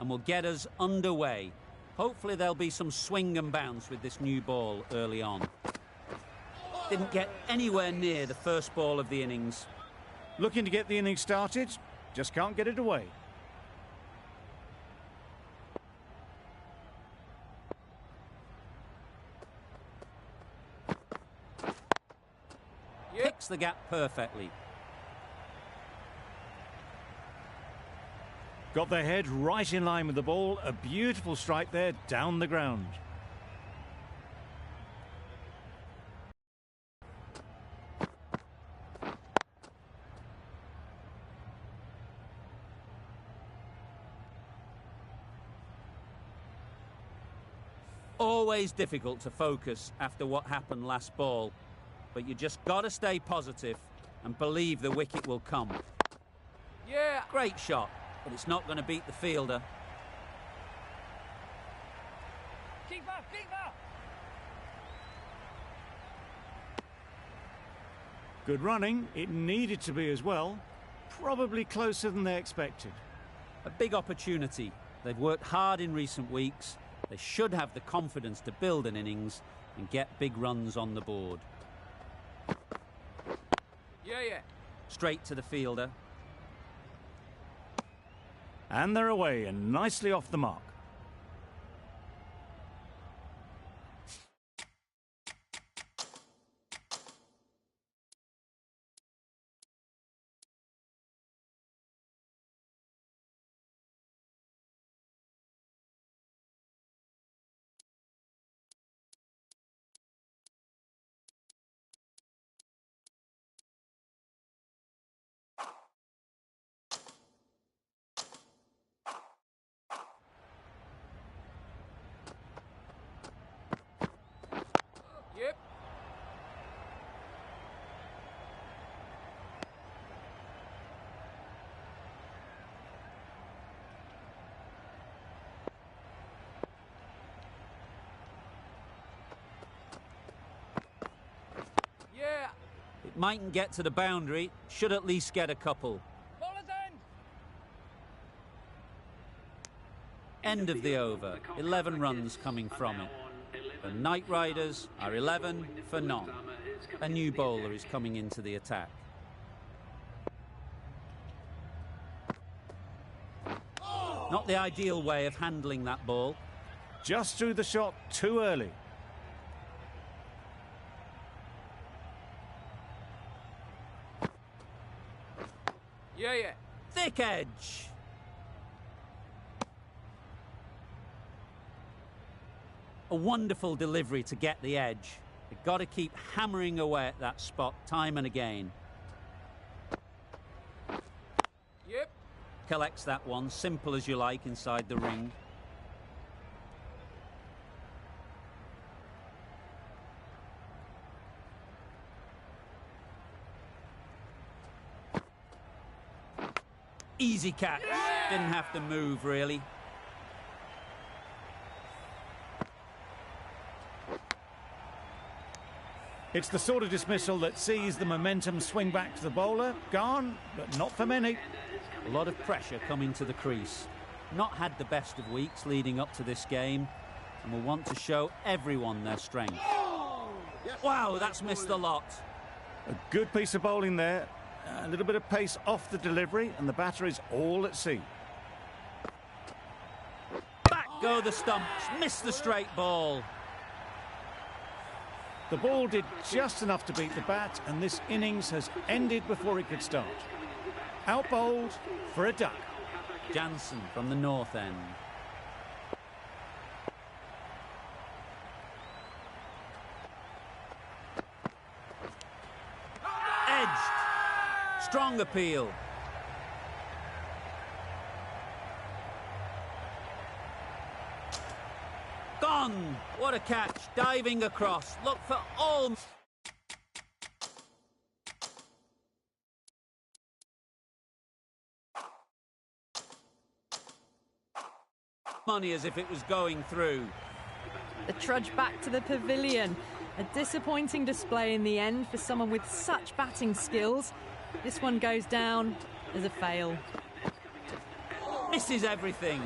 and will get us underway. Hopefully there'll be some swing and bounce with this new ball early on. Didn't get anywhere near the first ball of the innings. Looking to get the innings started, just can't get it away. Picks the gap perfectly. Got their head right in line with the ball. A beautiful strike there down the ground. Always difficult to focus after what happened last ball, but you just got to stay positive and believe the wicket will come. Yeah! Great shot, but it's not going to beat the fielder. Keeper! Keeper! Good running. It needed to be as well. Probably closer than they expected. A big opportunity. They've worked hard in recent weeks. They should have the confidence to build an innings and get big runs on the board. Yeah. Straight to the fielder. And they're away and nicely off the mark. Yep. Yeah. It mightn't get to the boundary, should at least get a couple. Bowler's end. End of the over, 11 runs coming from it. The Knight Riders are 11 for none. A new bowler is coming into the attack. Not the ideal way of handling that ball. Just threw the shot too early. Yeah. Thick edge. A wonderful delivery to get the edge. You've got to keep hammering away at that spot time and again. Yep. Collects that one, simple as you like, inside the ring. Easy catch. Didn't have to move, really. It's the sort of dismissal that sees the momentum swing back to the bowler. Gone, but not for many. A lot of pressure coming to the crease. Not had the best of weeks leading up to this game, and will want to show everyone their strength. Wow, that's missed a lot. A good piece of bowling there. A little bit of pace off the delivery, and the batter is all at sea. Back go the stumps, missed the straight ball. The ball did just enough to beat the bat, and this innings has ended before it could start. Out bowled for a duck. Jansen from the north end. Edged. Strong appeal. Gone. What a catch. Diving across. Look for all... money as if it was going through. The trudge back to the pavilion. A disappointing display in the end for someone with such batting skills. This one goes down as a fail. Misses everything.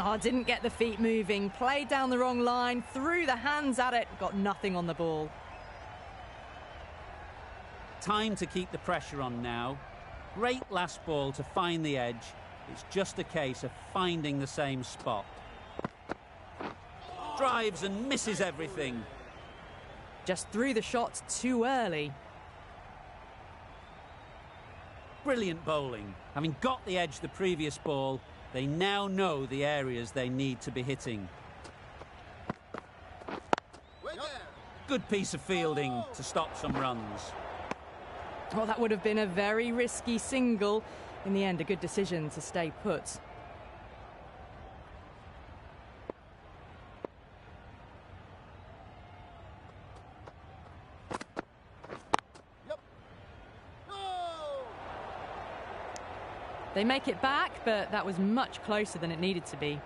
Oh, didn't get the feet moving, played down the wrong line, threw the hands at it, got nothing on the ball. Time to keep the pressure on now. Great last ball to find the edge. It's just a case of finding the same spot. Drives and misses everything. Just threw the shot too early. Brilliant bowling. Having got the edge the previous ball, they now know the areas they need to be hitting. Good piece of fielding to stop some runs. Well, that would have been a very risky single. In the end, a good decision to stay put. They make it back, but that was much closer than it needed to be.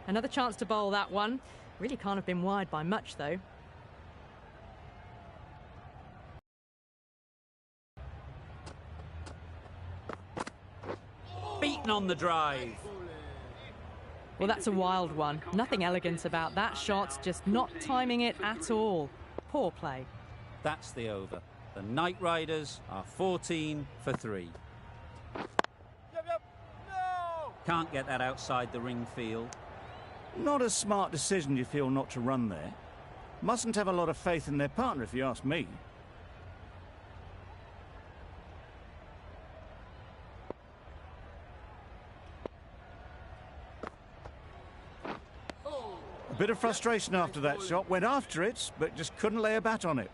Another chance to bowl that one. Really can't have been wide by much, though. Beaten on the drive. Well, that's a wild one. Nothing elegant about that shot, just not timing it at all. Poor play. That's the over. The Knight Riders are 14 for 3. No! Can't get that outside the ring field. Not a smart decision, you feel, not to run there. Mustn't have a lot of faith in their partner, if you ask me. A bit of frustration after that shot. Went after it, but just couldn't lay a bat on it.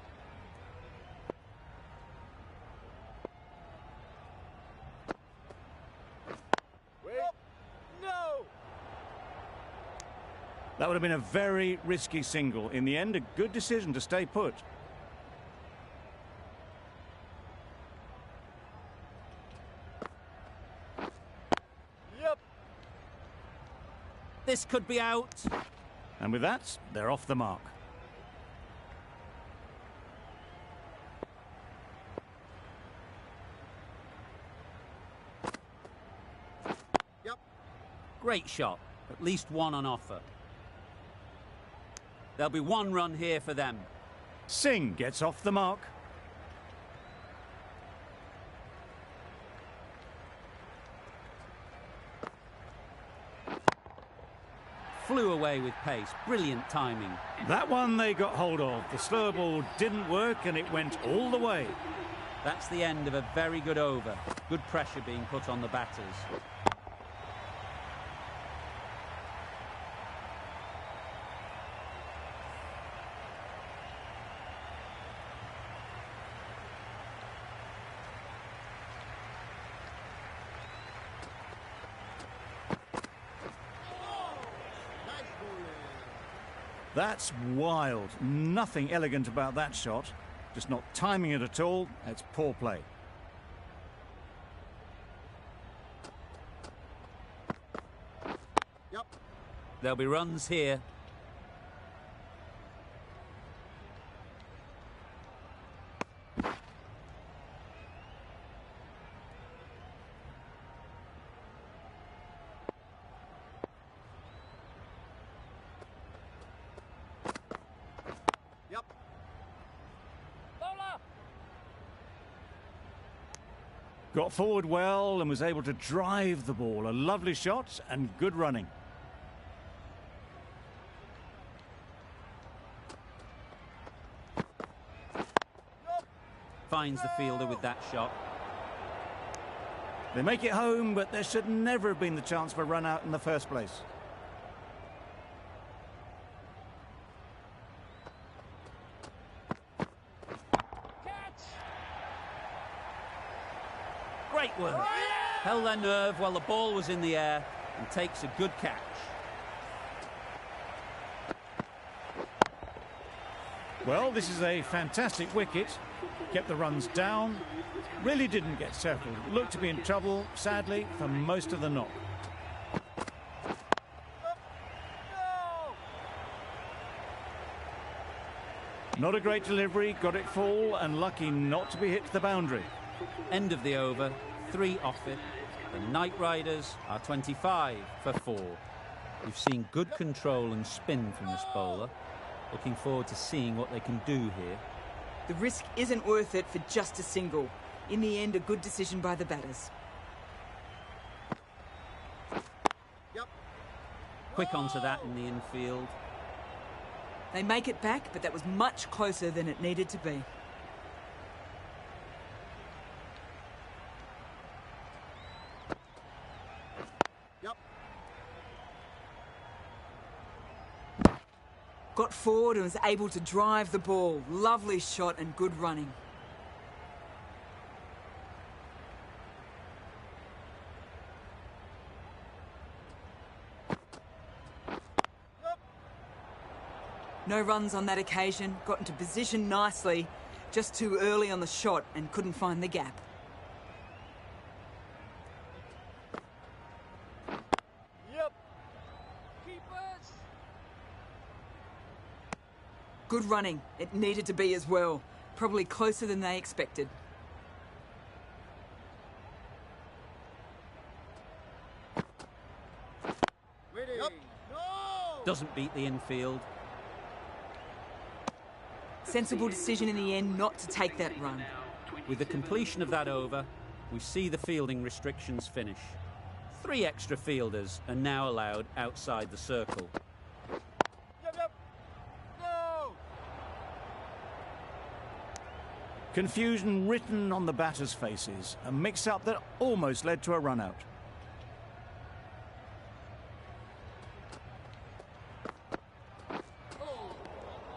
That would have been a very risky single. In the end, a good decision to stay put. Yep. This could be out. And with that, they're off the mark. Yep. Great shot. At least one on offer. There'll be one run here for them. Singh gets off the mark. Flew away with pace. Brilliant timing. That one they got hold of. The slower ball didn't work and it went all the way. That's the end of a very good over. Good pressure being put on the batters. That's wild. Nothing elegant about that shot. Just not timing it at all. It's poor play. Yep. There'll be runs here. Yep. Got forward well and was able to drive the ball. A lovely shot and good running. Finds the fielder with that shot. They make it home, but there should never have been the chance for a run out in the first place. Great work. Held their nerve while the ball was in the air and takes a good catch. Well, this is a fantastic wicket. Kept the runs down. Really didn't get settled. Looked to be in trouble, sadly, for most of the knock. Not a great delivery, got it full and lucky not to be hit to the boundary. End of the over, 3 off it. The Night Riders are 25 for 4. We've seen good control and spin from this bowler. Looking forward to seeing what they can do here. The risk isn't worth it for just a single. In the end, a good decision by the batters. Yep. Quick onto that in the infield. They make it back, but that was much closer than it needed to be. Yep. Got forward and was able to drive the ball. Lovely shot and good running. No runs on that occasion, got into position nicely, just too early on the shot and couldn't find the gap. Yep. Keepers. Good running, it needed to be as well. Probably closer than they expected. Ready. Yep. No. Doesn't beat the infield. Sensible decision in the end not to take that run. With the completion of that over, we see the fielding restrictions finish. 3 extra fielders are now allowed outside the circle. Yep. Yep. No. Confusion written on the batters' faces. A mix-up that almost led to a run-out.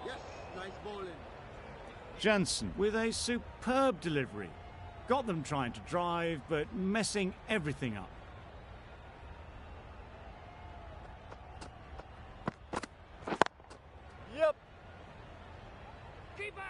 Yes. Nice bowling. Jansen with a superb delivery. Got them trying to drive, but messing everything up. Yep. Keeper.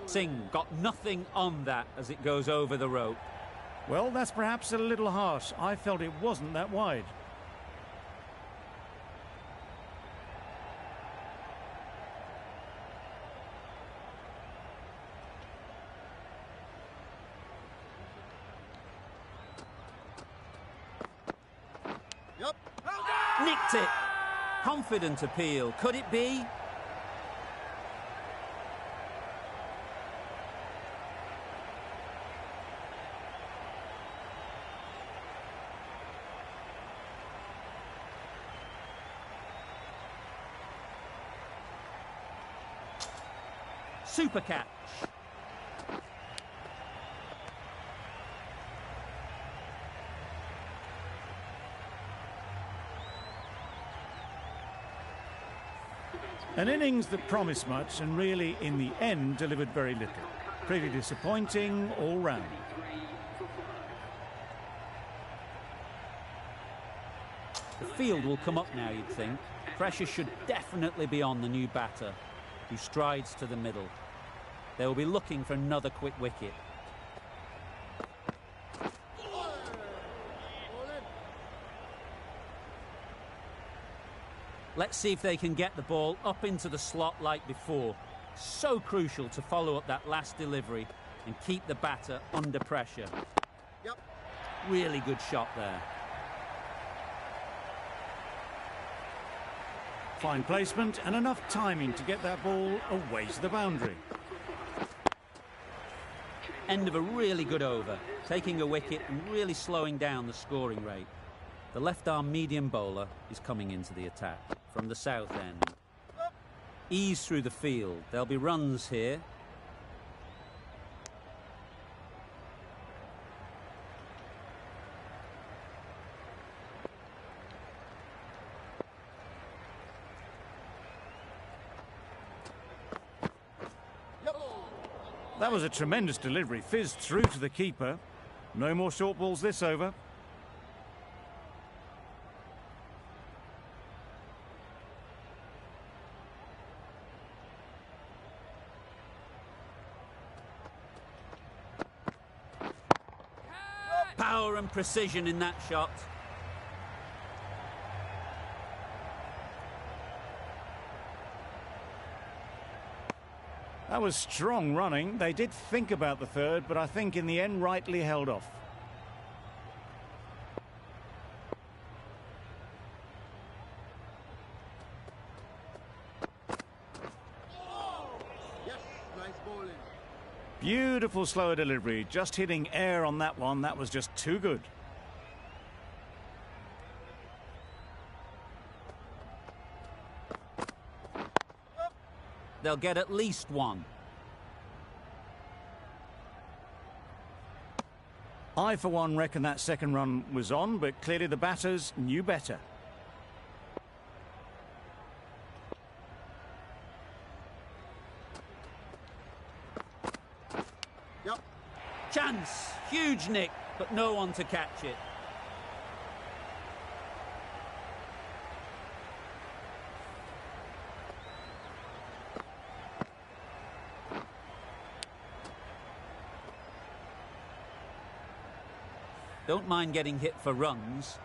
Singh got nothing on that as it goes over the rope. Well, that's perhaps a little harsh. I felt it wasn't that wide. Yep. Nicked it. Confident appeal. Could it be? Super catch. An innings that promised much and really, in the end, delivered very little. Pretty disappointing all round. The field will come up now, you'd think. Pressure should definitely be on the new batter, who strides to the middle. They will be looking for another quick wicket. Let's see if they can get the ball up into the slot like before. So crucial to follow up that last delivery and keep the batter under pressure. Yep. Really good shot there. Fine placement and enough timing to get that ball away to the boundary. End of a really good over, taking a wicket and really slowing down the scoring rate. The left-arm medium bowler is coming into the attack from the south end. Ease through the field. There'll be runs here. That was a tremendous delivery, fizzed through to the keeper. No more short balls this over. power and precision in that shot. That was strong running. They did think about the third, but I think in the end rightly held off. Yes, nice bowling. Beautiful slower delivery. Just hitting air on that one. That was just too good. They'll get at least one. I, for one, reckon that second run was on, but clearly the batters knew better. Yep. Chance. Huge nick, but no one to catch it. Don't mind getting hit for runs.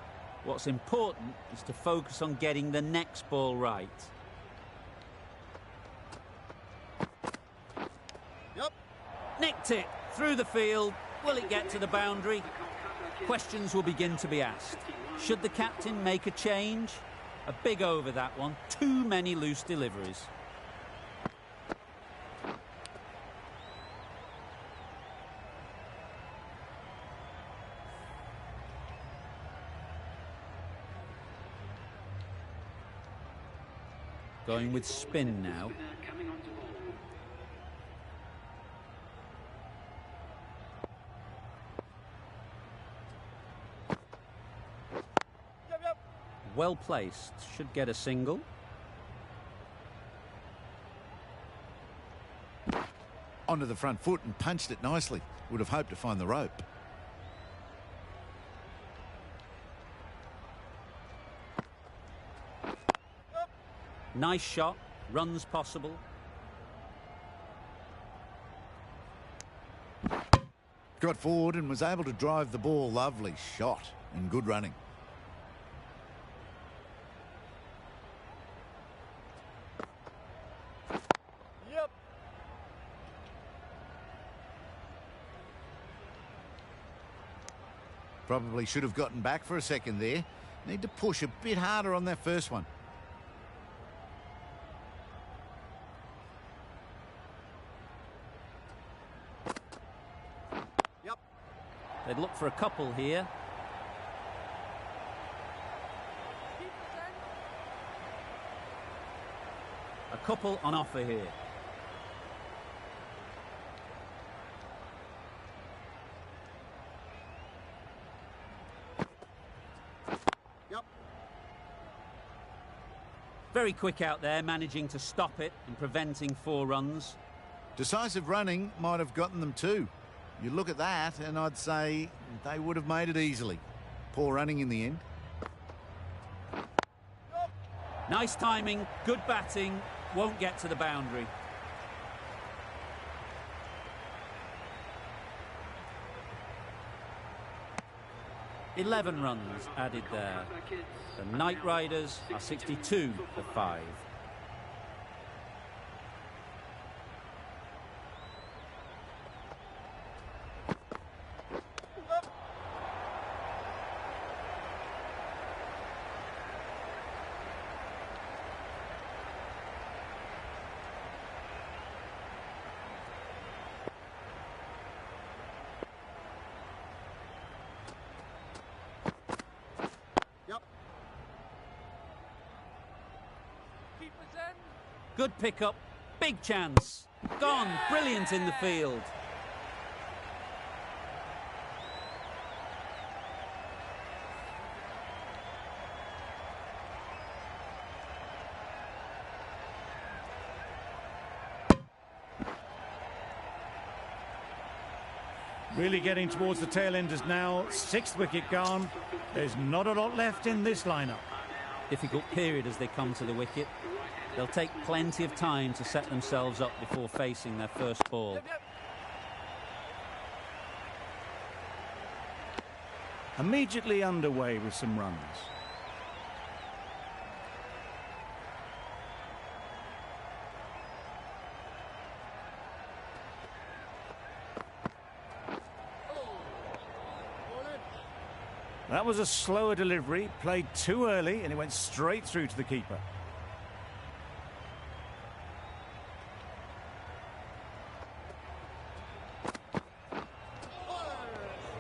What's important is to focus on getting the next ball right. Yep. Nicked it through the field. Will it get to the boundary? Questions will begin to be asked. Should the captain make a change? A big over that one. Too many loose deliveries. Going with spin now. Yep. Well placed. Should get a single. Onto the front foot and punched it nicely. Would have hoped to find the rope. Nice shot. Runs possible. Got forward and was able to drive the ball. Lovely shot and good running. Yep. Probably should have gotten back for a second there. Need to push a bit harder on that first one. Yep. They'd look for a couple here. A couple on offer here. Yep. Very quick out there, managing to stop it and preventing 4 runs. Decisive running might have gotten them too. You look at that and I'd say they would have made it easily. Poor running in the end. Nice timing, good batting, won't get to the boundary. "11 runs added there. The Knight Riders are 62 for 5. Yep. Good pickup, big chance. Gone, brilliant in the field. Really getting towards the tail enders now. 6th wicket gone. There's not a lot left in this lineup. Difficult period as they come to the wicket. They'll take plenty of time to set themselves up before facing their first ball. immediately underway with some runs. That was a slower delivery, played too early, and it went straight through to the keeper.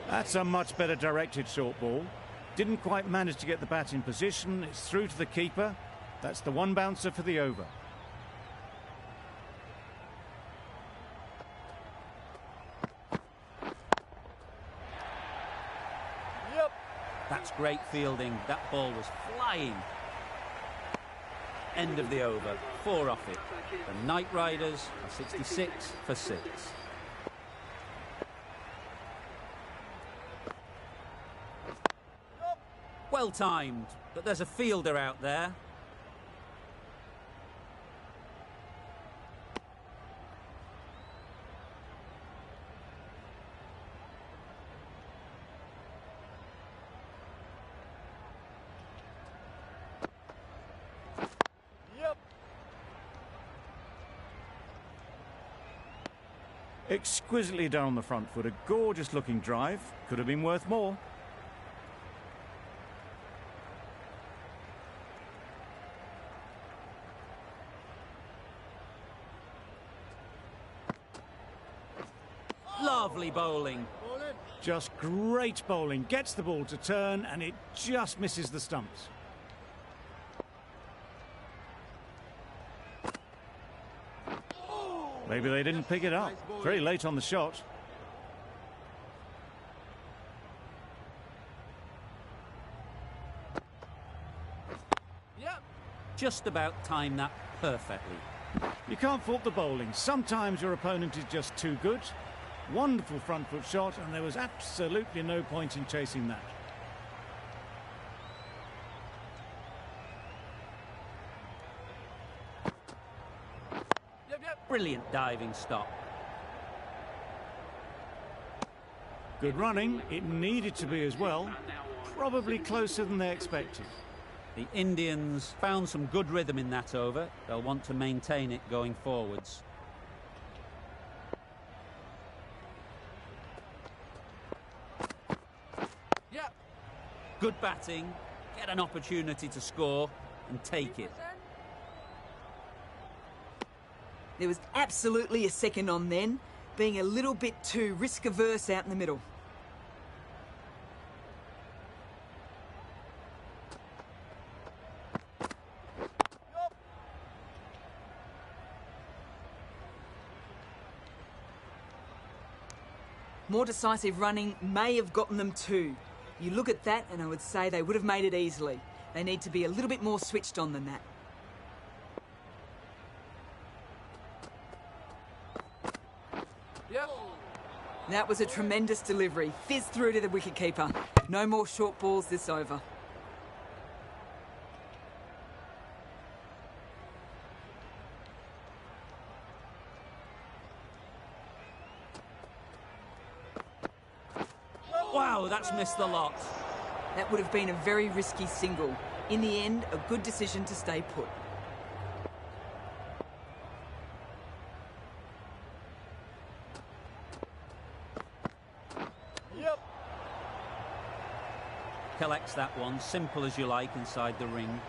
That's a much better directed short ball. Didn't quite manage to get the bat in position. It's through to the keeper. That's the one bouncer for the over. That's great fielding. That ball was flying. End of the over. 4 off it. The Knight Riders are 66 for 6. Well timed, but there's a fielder out there. Exquisitely done on the front foot. A gorgeous looking drive. Could have been worth more. Lovely bowling. Just great bowling. Gets the ball to turn and it just misses the stumps. Maybe they didn't pick it up. Very late on the shot. Just about timed that perfectly. You can't fault the bowling. Sometimes your opponent is just too good. Wonderful front foot shot, and there was absolutely no point in chasing that. Brilliant diving stop. Good running. It needed to be as well. Probably closer than they expected. The Indians found some good rhythm in that over. They'll want to maintain it going forwards. Good batting, get an opportunity to score and take it. There was absolutely a second on then, being a little bit too risk-averse out in the middle. More decisive running may have gotten them too. You look at that and I would say they would have made it easily. They need to be a little bit more switched on than that. That was a tremendous delivery. Fizzed through to the wicketkeeper. No more short balls this over. Wow, that's missed the lot. That would have been a very risky single. In the end, a good decision to stay put. Collects that one, simple as you like, inside the ring.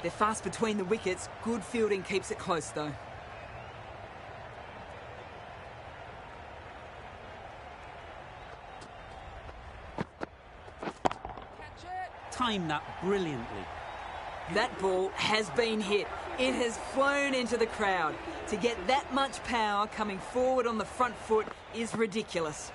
They're fast between the wickets. Good fielding keeps it close, though. Timed that brilliantly. That ball has been hit. It has flown into the crowd. To get that much power coming forward on the front foot is ridiculous.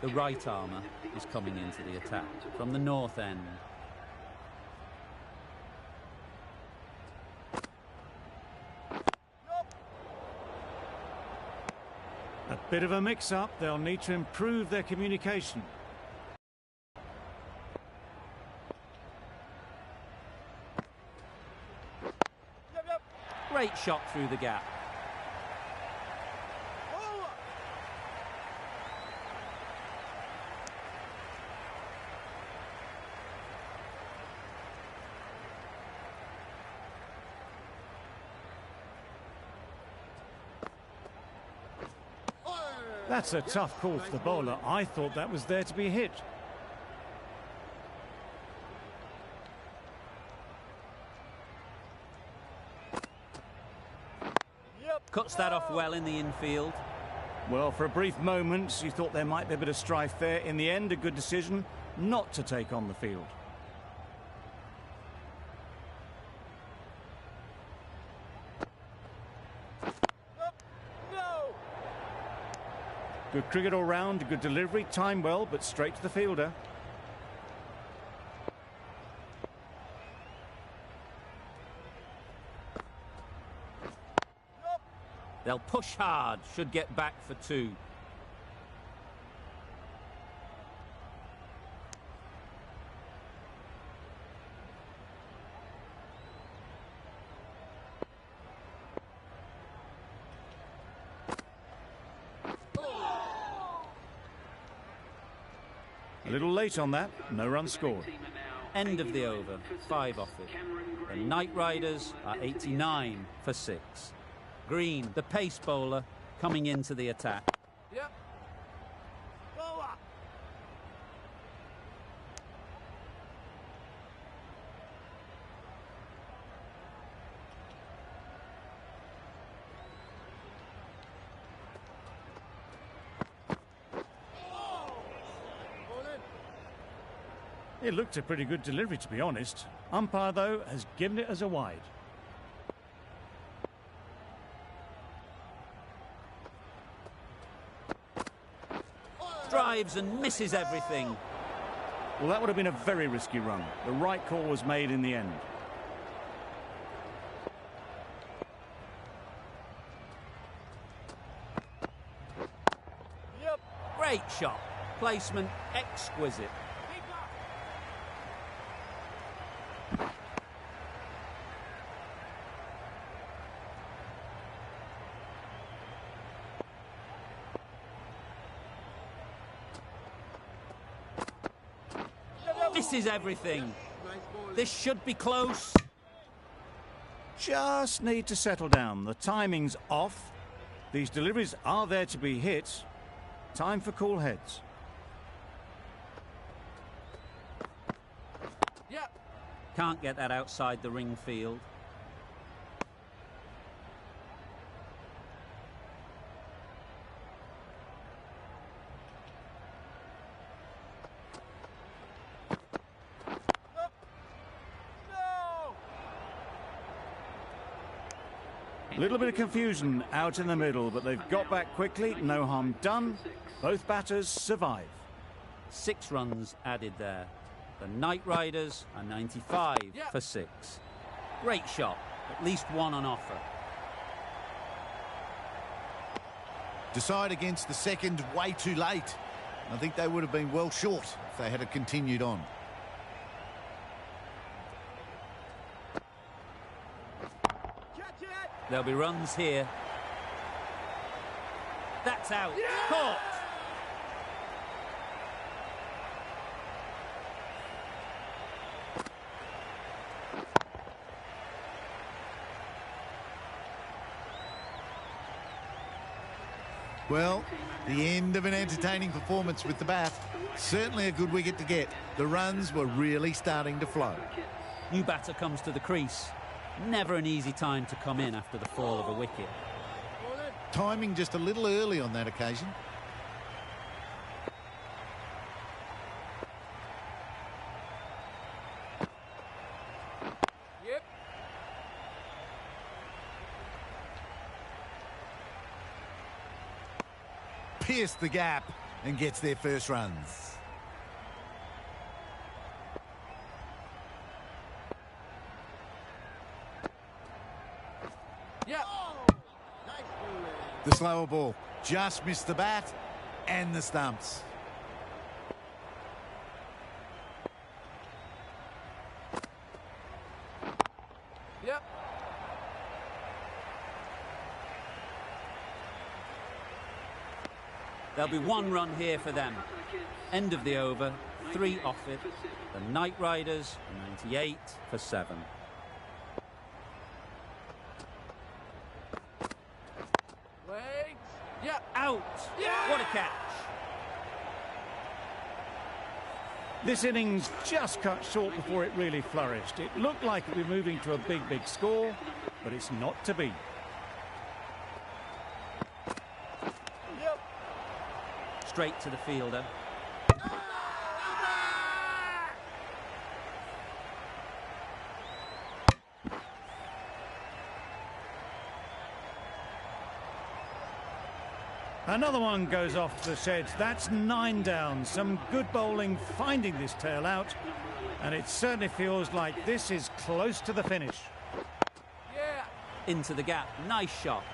The right armour is coming into the attack from the north end. A bit of a mix-up. They'll need to improve their communication. Great shot through the gap. That's a tough call for the bowler. I thought that was there to be hit. Cuts that off well in the infield. Well, for a brief moment, you thought there might be a bit of strife there. In the end, a good decision not to take on the field. Good cricket all round, good delivery, timed well, but straight to the fielder. They'll push hard, should get back for 2. A little late on that, no run scored. End of the over, 5 off it. The Knight Riders are 89 for 6. Green, the pace bowler, coming into the attack. Yep. Bowler. It looked a pretty good delivery, to be honest. Umpire, though, has given it as a wide. Drives and misses everything. Well, that would have been a very risky run. The right call was made in the end. Yep. Great shot. Placement exquisite. Misses everything. This should be close. Just need to settle down. The timing's off. These deliveries are there to be hit. Time for cool heads. Yep. Can't get that outside the ring field. A little bit of confusion out in the middle, but they've got back quickly. No harm done. Both batters survive. 6 runs added there. The Knight Riders are 95 for 6. Great shot. At least 1 on offer. Decide against the second way too late. I think they would have been well short if they had continued on. There'll be runs here. That's out. Caught. Well, the end of an entertaining performance with the bat. Certainly a good wicket to get. The runs were really starting to flow. New batter comes to the crease. Never an easy time to come in after the fall of a wicket. Timing just a little early on that occasion. Yep. Pierced the gap and gets their first runs. Yep. The slower ball just missed the bat and the stumps. Yep. There'll be one run here for them. End of the over, 3 off it. The Knight Riders, 98 for 7. Wait. Yeah. Out! Yeah! What a catch! This innings just cut short before it really flourished. It looked like it was moving to a big score, but it's not to be. Yep. Straight to the fielder. Another one goes off to the sheds. That's 9 down. Some good bowling finding this tail out. And it certainly feels like this is close to the finish. Yeah. Into the gap. Nice shot.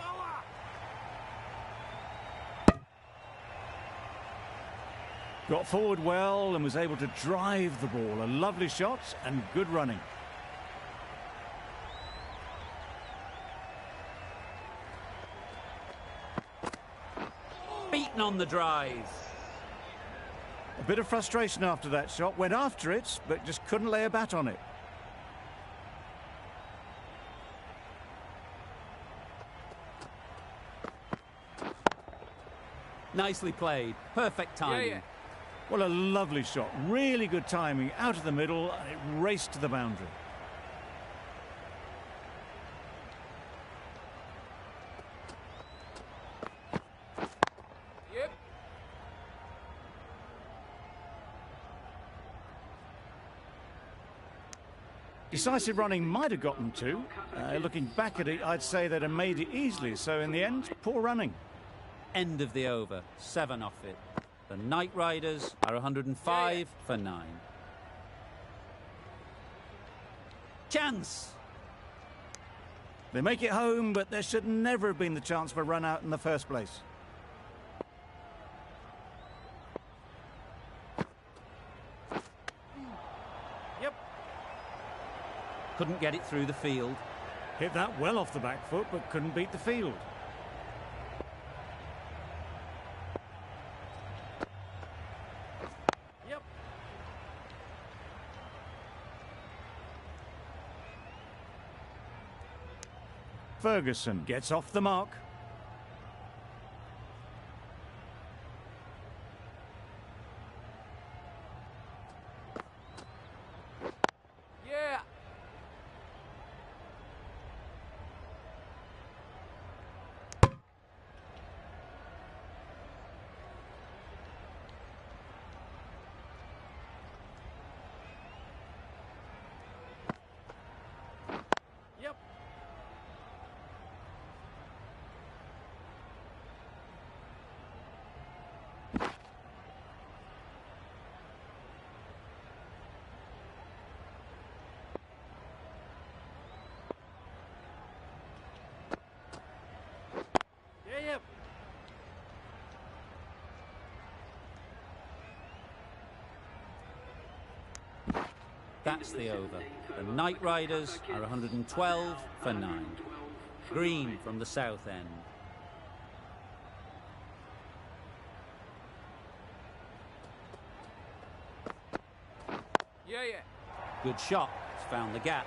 Lower. Got forward well and was able to drive the ball. A lovely shot and good running. Beaten on the drive. A bit of frustration after that shot. Went after it, but just couldn't lay a bat on it. Nicely played. Perfect timing. Yeah. Well, a lovely shot. Really good timing. Out of the middle, and it raced to the boundary. Yep. Decisive running might have gotten to. Looking back at it, I'd say they'd have made it easily. So in the end, poor running. End of the over. 7 off it. The Knight Riders are 105 for 9. Chance! They make it home, but there should never have been the chance for a run out in the first place. Yep. Couldn't get it through the field. Hit that well off the back foot, but couldn't beat the field. Yep. Ferguson gets off the mark. Yeah. Yep. Yeah. Yep. That's the over. The Knight Riders are 112 for 9. Green from the south end. Yeah. Good shot. It's found the gap.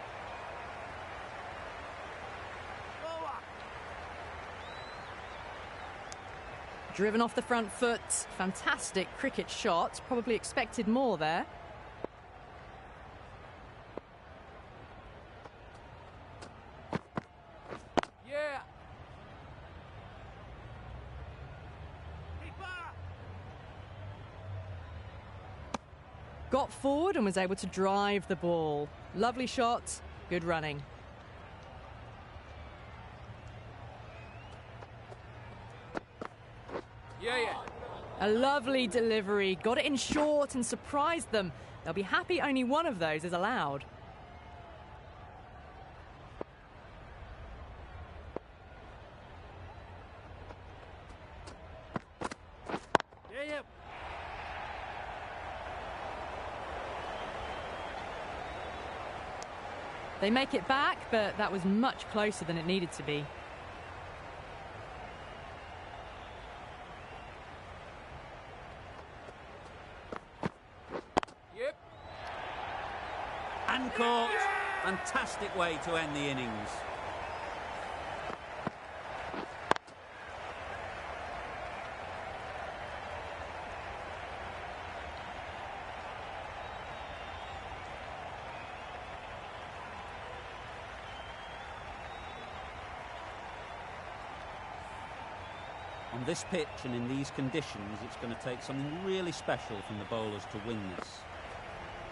Lower. Driven off the front foot. Fantastic cricket shot. Probably expected more there. Yeah. Keeper. Got forward and was able to drive the ball. Lovely shot. Good running. Yeah. A lovely delivery. Got it in short and surprised them. They'll be happy only one of those is allowed. Yeah. They make it back, but that was much closer than it needed to be. caught. Fantastic way to end the innings. On this pitch and in these conditions, it's going to take something really special from the bowlers to win this.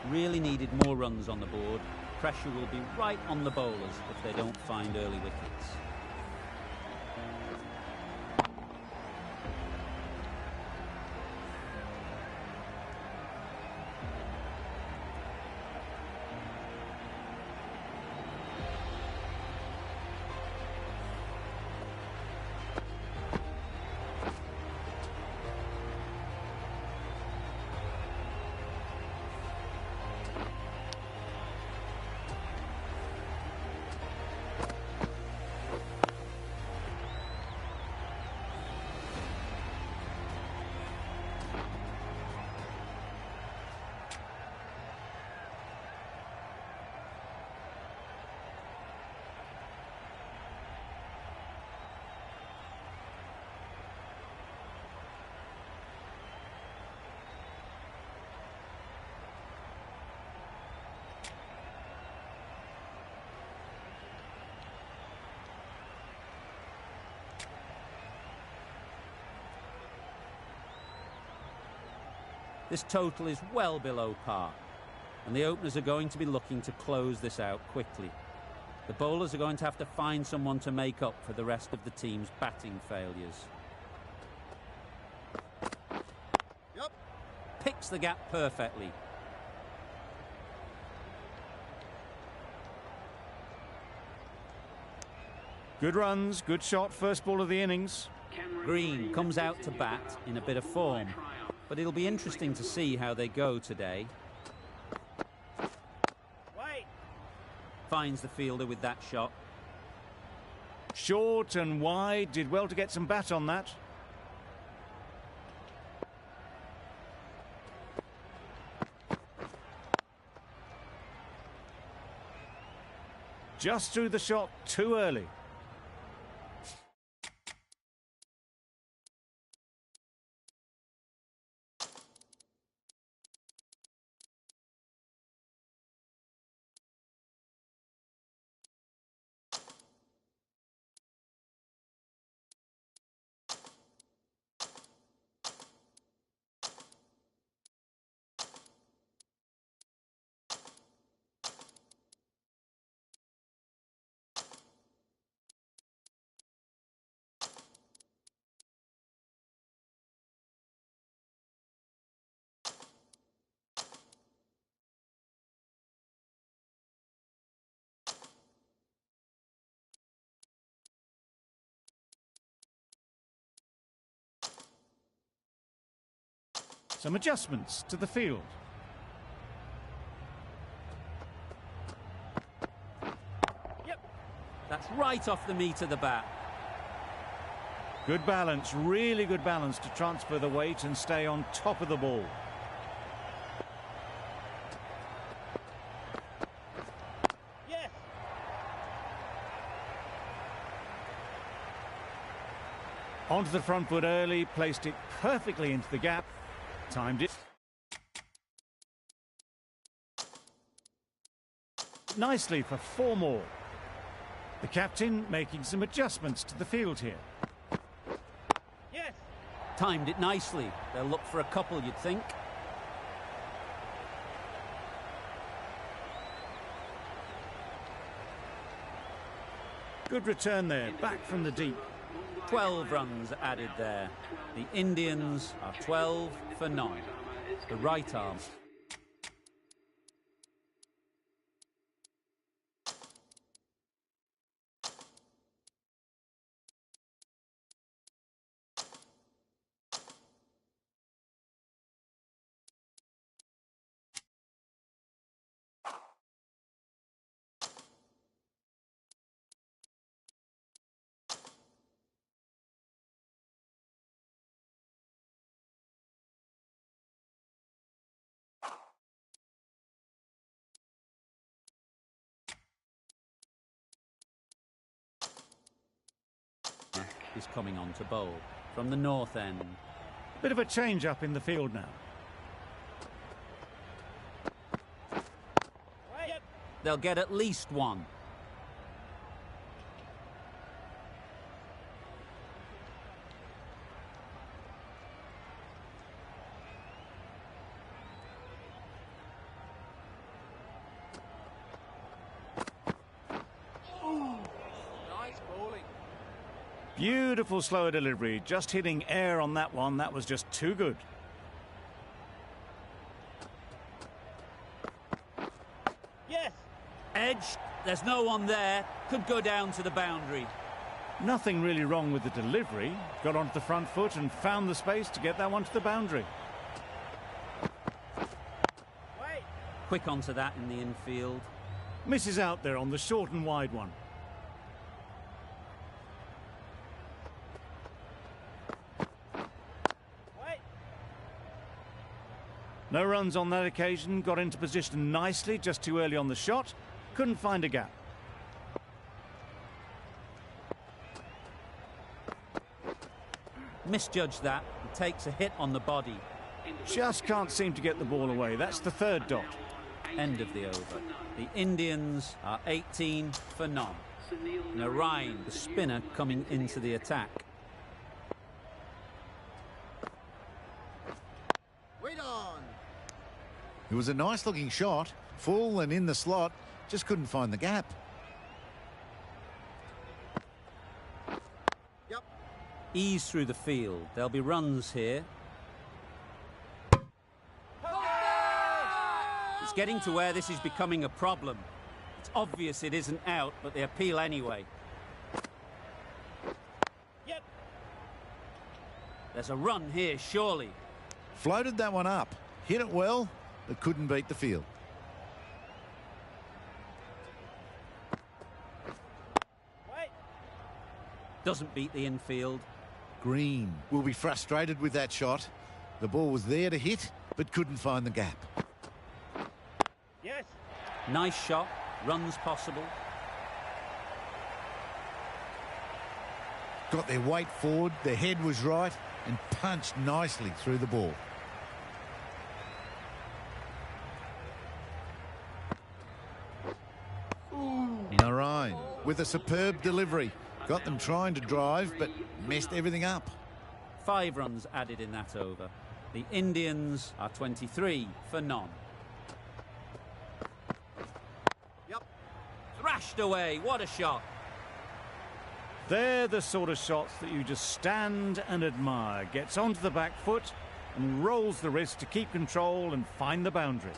Really needed more runs on the board. Pressure will be right on the bowlers if they don't find early wickets. This total is well below par, and the openers are going to be looking to close this out quickly. The bowlers are going to have to find someone to make up for the rest of the team's batting failures. Yep. Picks the gap perfectly. Good runs, good shot, first ball of the innings. Green comes out to bat in a bit of form, but it'll be interesting to see how they go today. Wait. Finds the fielder with that shot. Short and wide, did well to get some bat on that. Just threw the shot too early. Some adjustments to the field. Yep. That's right off the meat of the bat. Good balance, really good balance to transfer the weight and stay on top of the ball. Yes. Onto the front foot early, placed it perfectly into the gap, timed it nicely for 4 more. The captain making some adjustments to the field here. Yes. Timed it nicely. They'll look for a couple, you'd think. Good return there, back from the deep. 12 runs added there. The Indians are 12 for 9. The right arm. is coming on to bowl from the north end. Bit of a change up in the field now. Yep. They'll get at least one. Beautiful slower delivery, just hitting air on that one. That was just too good. Yes. Edge, there's no one there. Could go down to the boundary. Nothing really wrong with the delivery. Got onto the front foot and found the space to get that one to the boundary. Wait. Quick onto that in the infield. Misses out there on the short and wide one. Wait. No runs on that occasion. Got into position nicely, just too early on the shot. Couldn't find a gap. Misjudged that and takes a hit on the body. Just can't seem to get the ball away. That's the third dot. End of the over. The Indians are 18 for none. Narain, the spinner, coming into the attack. Wait on. It was a nice looking shot, full and in the slot, just couldn't find the gap. Yep. Ease through the field. There'll be runs here. It's getting to where this is becoming a problem. It's obvious it isn't out, but they appeal anyway. Yep. There's a run here, surely. Floated that one up, hit it well, but couldn't beat the field. Wait. Doesn't beat the infield. Green will be frustrated with that shot. The ball was there to hit, but couldn't find the gap. Yes. Nice shot. Runs possible. Got their weight forward, their head was right, and punched nicely through the ball. Narain with a superb delivery. Got them trying to drive, but messed everything up. 5 runs added in that over. The Indians are 23 for none. Yep. Thrashed away. What a shot. They're the sort of shots that you just stand and admire. Gets onto the back foot and rolls the wrist to keep control and find the boundary.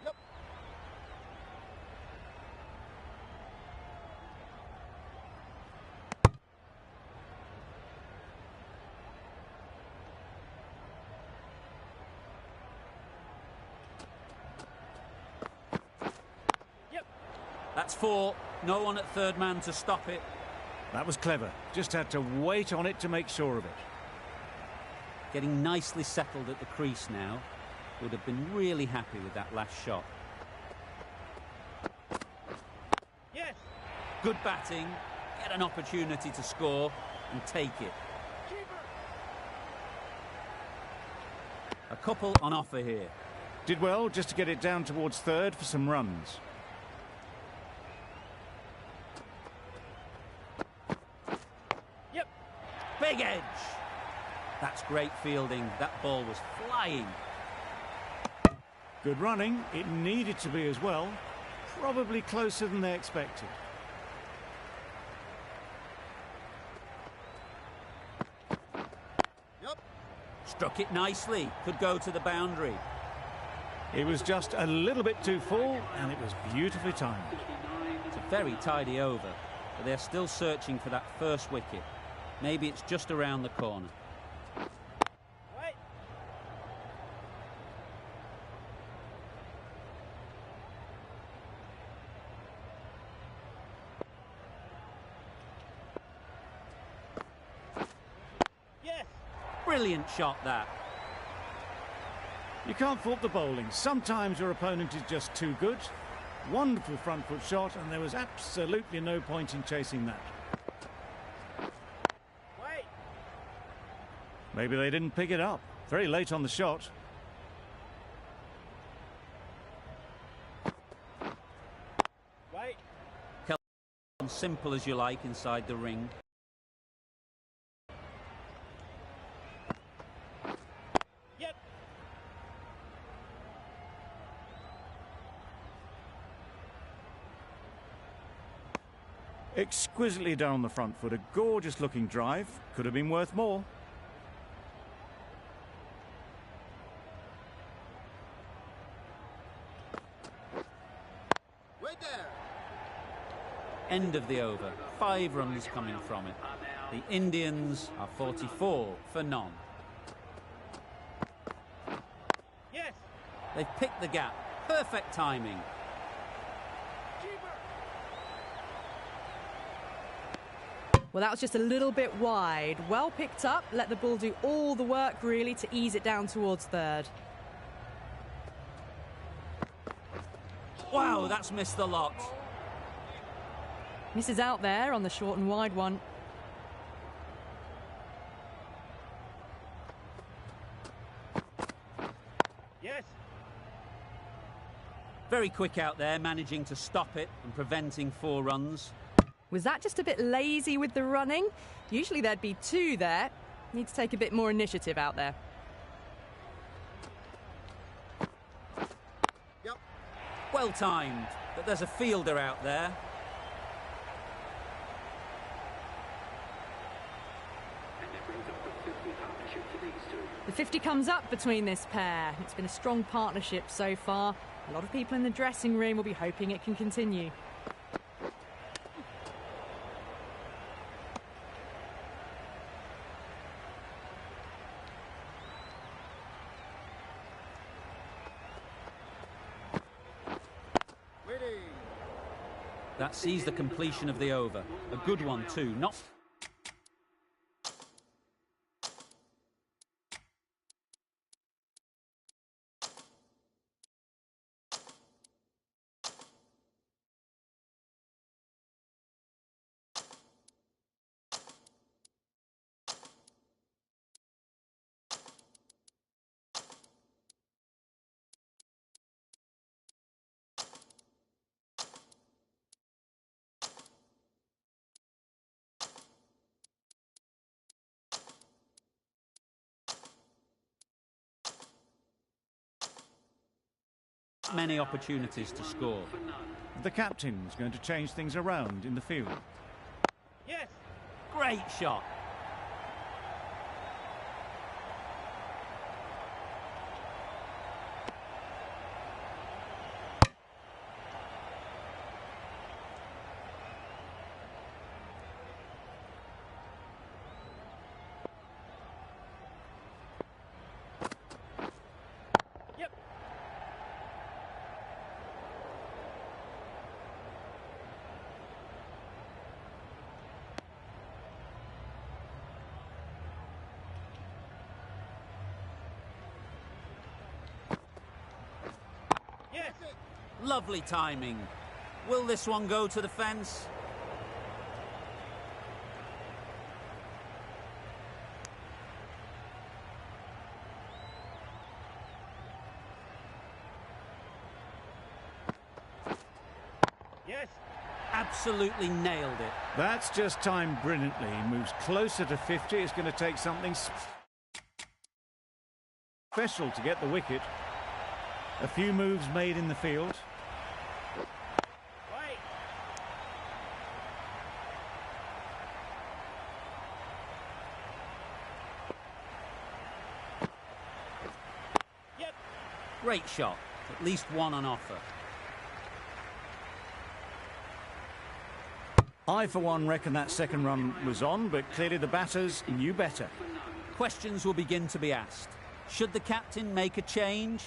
Yep. Yep. That's 4. No one at third man to stop it. That was clever. Just had to wait on it to make sure of it. Getting nicely settled at the crease now. Would have been really happy with that last shot. Yes. Good batting. Get an opportunity to score and take it. A couple on offer here. Did well just to get it down towards third for some runs. Yep. Big edge. That's great fielding. That ball was flying. Good running. It needed to be as well. Probably closer than they expected. Yep. Struck it nicely. Could go to the boundary. It was just a little bit too full and it was beautifully timed. It's a very tidy over, but they're still searching for that first wicket. Maybe it's just around the corner. Wait. Yes. Brilliant shot, that. You can't fault the bowling. Sometimes your opponent is just too good. Wonderful front foot shot, and there was absolutely no point in chasing that. Maybe they didn't pick it up. Very late on the shot. Right. Simple as you like inside the ring. Yep. Exquisitely done on the front foot. A gorgeous looking drive. Could have been worth more. End of the over. 5 runs coming from it. The Indians are 44 for none. Yes. They've picked the gap. Perfect timing. Well, that was just a little bit wide. Well picked up. Let the ball do all the work, really, to ease it down towards third. Wow, that's missed the lot. Misses out there on the short and wide one. Yes. Very quick out there, managing to stop it and preventing 4 runs. Was that just a bit lazy with the running? Usually there'd be 2 there. Need to take a bit more initiative out there. Well timed, but there's a fielder out there. The 50 comes up between this pair. It's been a strong partnership so far. A lot of people in the dressing room will be hoping it can continue. That sees the completion of the over. A good one too, not... many opportunities to score. The captain's going to change things around in the field. Yes. Great shot. Yep. Yes. Lovely timing. Will this one go to the fence? Yes. Absolutely nailed it. That's just timed brilliantly. He moves closer to 50. It's going to take something special to get the wicket. A few moves made in the field. Right. Yep. Great shot. At least one on offer. I, for one, reckon that second run was on, but clearly the batters knew better. Questions will begin to be asked. Should the captain make a change?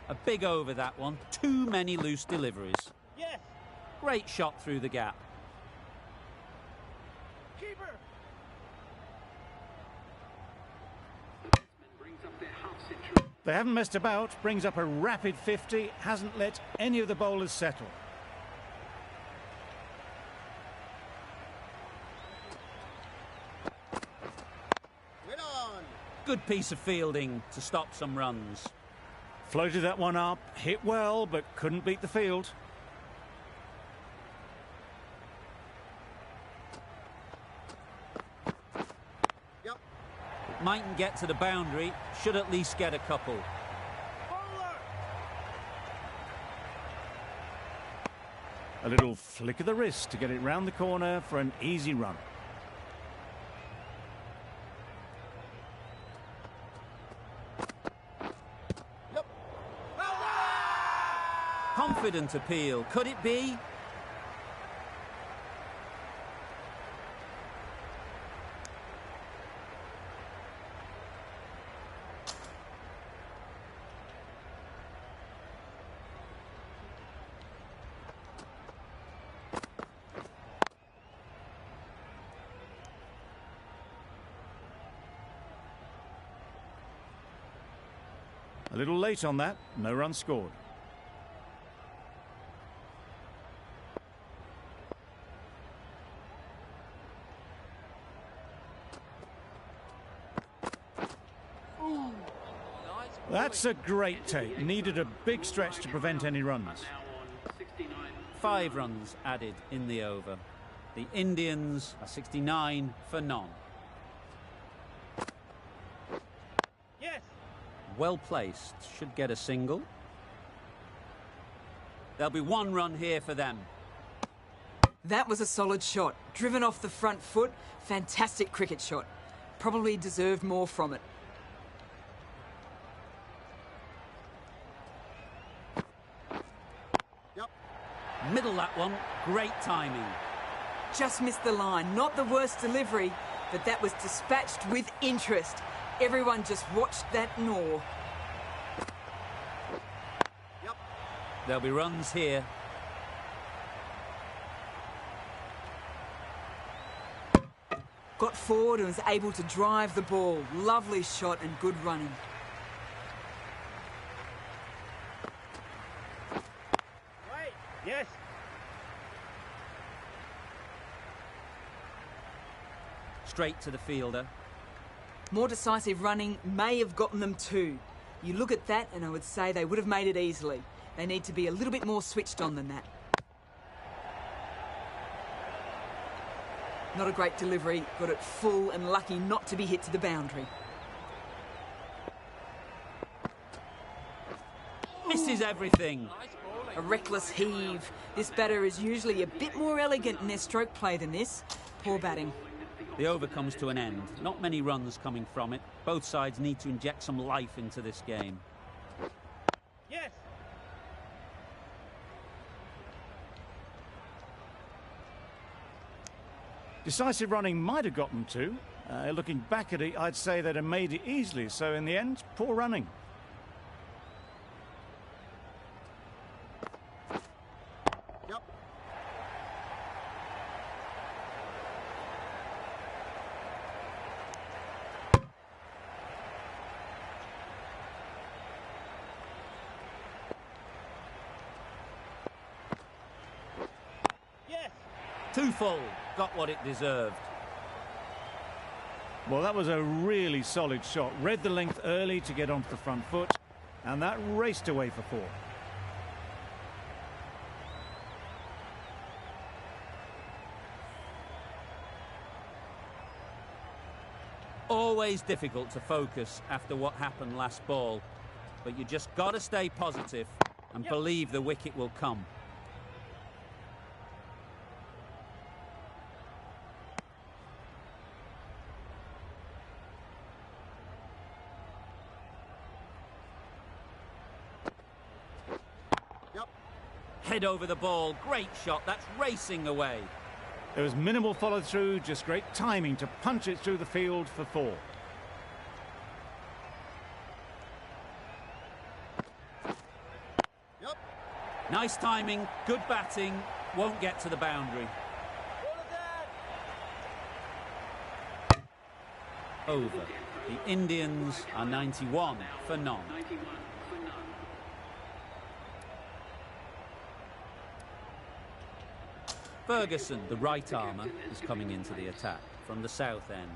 A big over, that one. Too many loose deliveries. Yes. Great shot through the gap. Keeper. They haven't messed about, brings up a rapid 50, hasn't let any of the bowlers settle. Good piece of fielding to stop some runs. Floated that one up, hit well, but couldn't beat the field. Mightn't get to the boundary, should at least get a couple. Bowler. A little flick of the wrist to get it round the corner for an easy run. Confident appeal, could it be? A little late on that, no run scored. That's a great take. Needed a big stretch to prevent any runs. 5 runs added in the over. The Indians are 69 for none. Yes. Well placed, should get a single. There'll be 1 run here for them. That was a solid shot. Driven off the front foot. Fantastic cricket shot. Probably deserved more from it. Middle that one, great timing. Just missed the line. Not the worst delivery, but that was dispatched with interest. Everyone just watched that gnaw. There'll be runs here. Got forward and was able to drive the ball. Lovely shot and good running. Right. Yes. Straight to the fielder. More decisive running may have gotten them 2. You look at that and I would say they would have made it easily. They need to be a little bit more switched on than that. Not a great delivery, got it full and lucky not to be hit to the boundary. Misses everything. A reckless heave. This batter is usually a bit more elegant in their stroke play than this. Poor batting. The over comes to an end. Not many runs coming from it. Both sides need to inject some life into this game. Yes. Decisive running might have gotten 2. Looking back at it, I'd say they'd have made it easily. So in the end, poor running. Yes. 2 full. Got what it deserved. Well, that was a really solid shot. Read the length early to get onto the front foot, and that raced away for 4. Always difficult to focus after what happened last ball, but you just got to stay positive and believe the wicket will come. Head over the ball, great shot, that's racing away. There was minimal follow through, just great timing to punch it through the field for 4. Nice timing, good batting, won't get to the boundary. Over. The Indians are 91 for none. Ferguson, the right armour, is coming into the attack from the south end.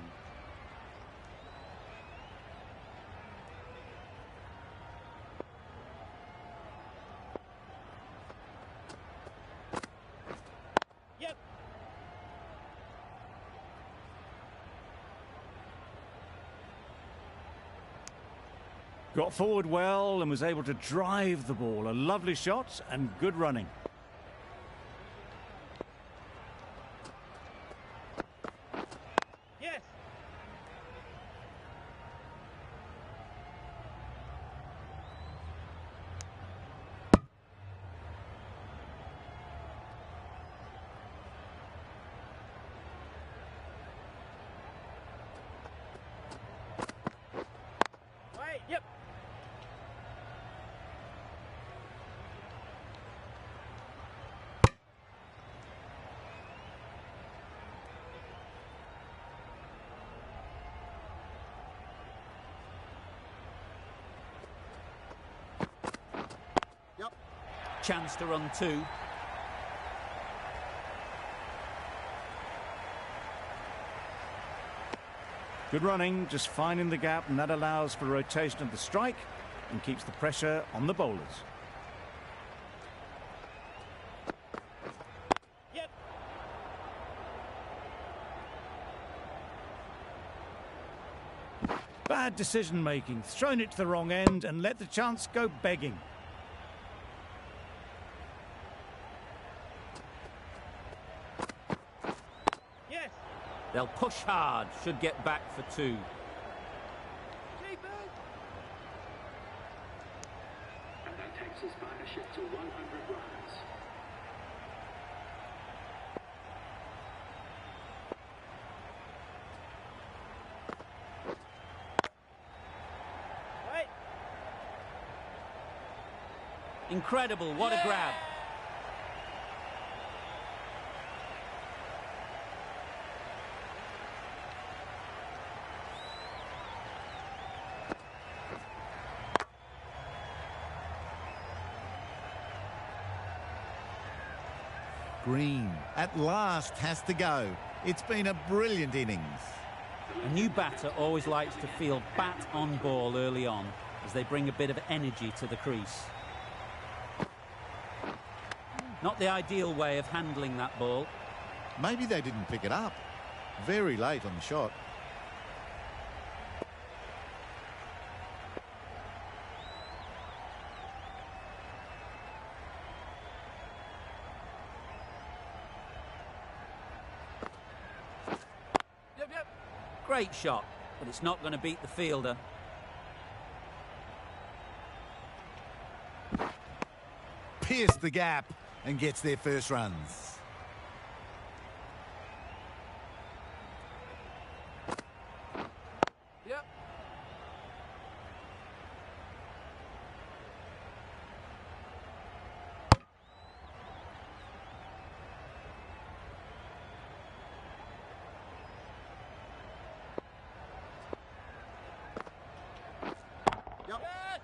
Got forward well and was able to drive the ball. A lovely shot and good running. Yes. Right. Yep. Chance to run two. Good running, just finding the gap, and that allows for rotation of the strike and keeps the pressure on the bowlers. Yep. Bad decision making, thrown it to the wrong end and let the chance go begging. Yes. They'll push hard, should get back for two. Keepers. And that takes his partnership to 100 runs. Right. Incredible, what a grab. Green at last has to go. It's been a brilliant innings. A new batter always likes to feel bat on ball early on as they bring a bit of energy to the crease. Not the ideal way of handling that ball. Maybe they didn't pick it up. Very late on the shot. Yep. Yep. Great shot, but it's not going to beat the fielder. Pierced the gap and gets their first runs. Yep. Yep. Yes.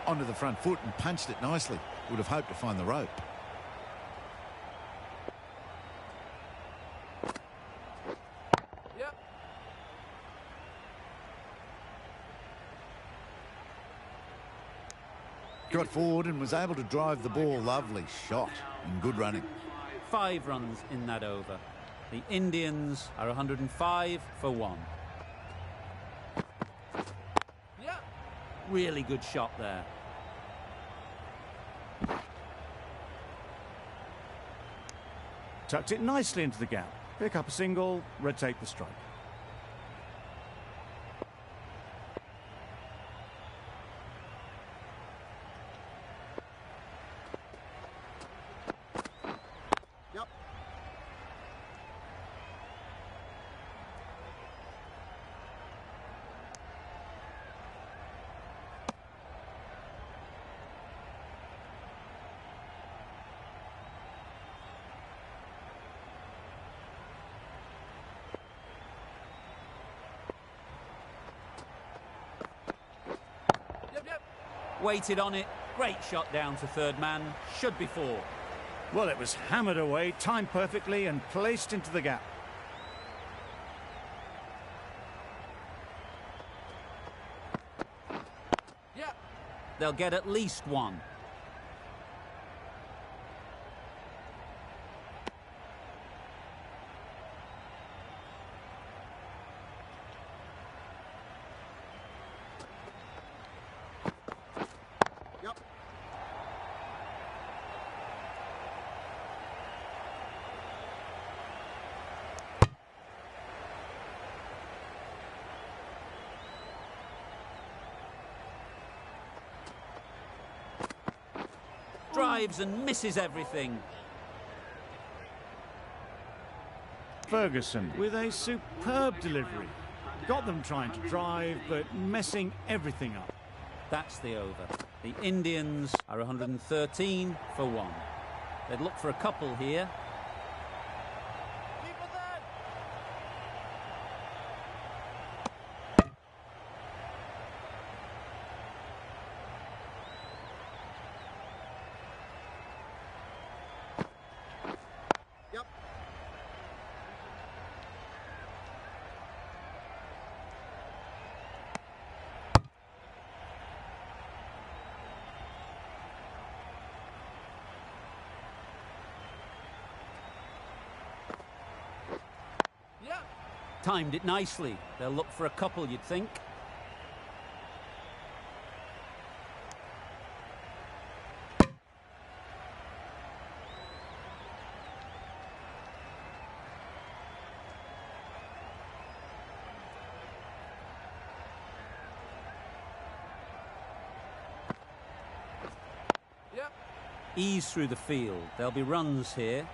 Onto the front foot and punched it nicely. Would have hoped to find the rope. Yep. Got forward and was able to drive the ball. Lovely shot and good running. 5 runs in that over. The Indians are 105 for 1. Yep. Really good shot there. Tucked it nicely into the gap. Pick up a single, rotate the strike. Yep. Yep. Yep. Waited on it. Great shot down to third man. Should be 4. Well, it was hammered away, timed perfectly and placed into the gap. Yep. They'll get at least 1. Yep. Drives and misses everything. Ferguson with a superb delivery. Got them trying to drive, but messing everything up. That's the over. The Indians are 113 for 1. They'd look for a couple here. Keep it there. Yep. Yep. Timed it nicely. They'll look for a couple, you'd think. Yep. Ease through the field. There'll be runs here.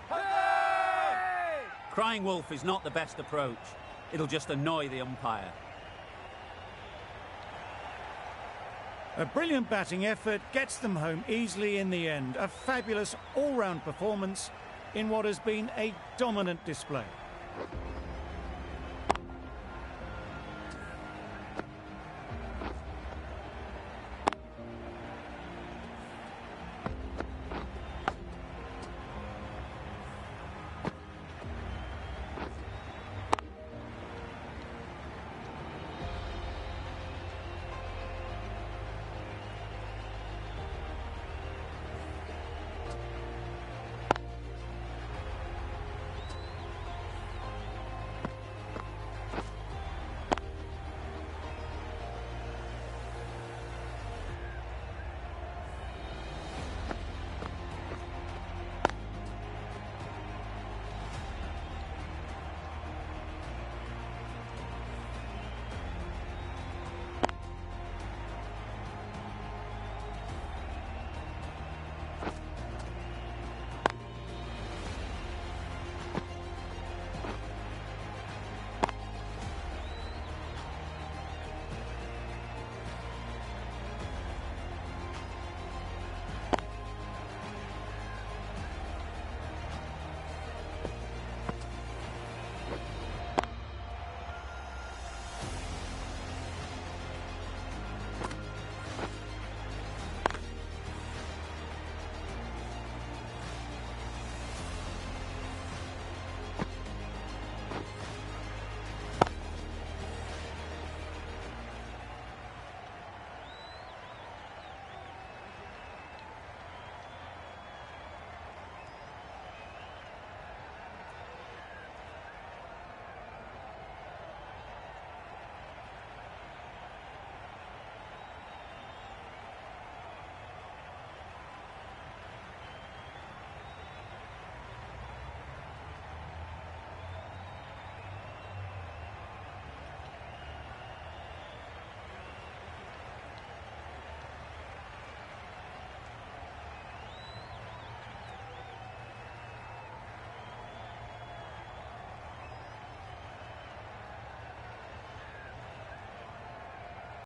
Hey! Crying wolf is not the best approach. It'll just annoy the umpire. A brilliant batting effort gets them home easily in the end. A fabulous all-round performance in what has been a dominant display.